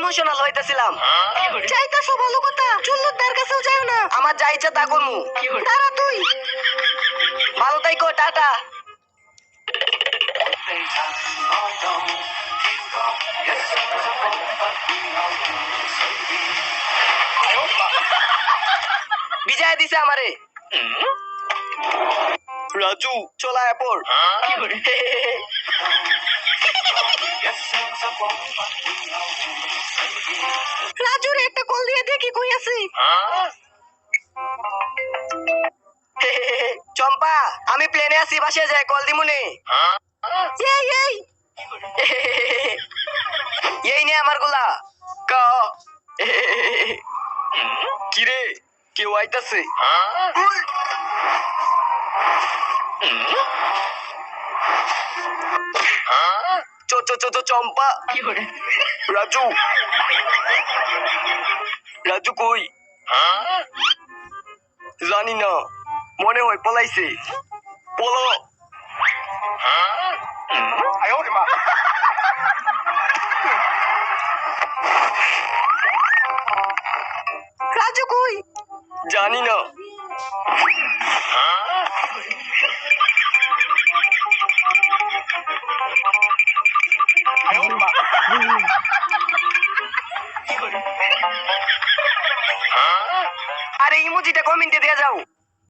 Emotional হইতেছিলাম। যাইতাছো ভালো কথা, চুল্লুদার কাছেও যাও না। আমার যা ইচ্ছা তা করমু। দাঁড়া তুই। ভালো থাইকো, টাটা। বিজয় দিছে আমারে। রাজু চলায় পর। রাজুর একটা কল দিয়ে দেখি কই আছে। চম্পা, আমি প্লেনে আছি, বাসায় যাই, কল দিমুনে। এই এই এই নে আমার গোলা। ক কিরে, কেউ আইতাছে? চম্পা। রাজু, রাজু কই? জানি না, মনে হয় পলাইছে। পলো। রাজু কই? জানি না। আরে ইমোজিটা কমেন্টে দিয়ে যাও।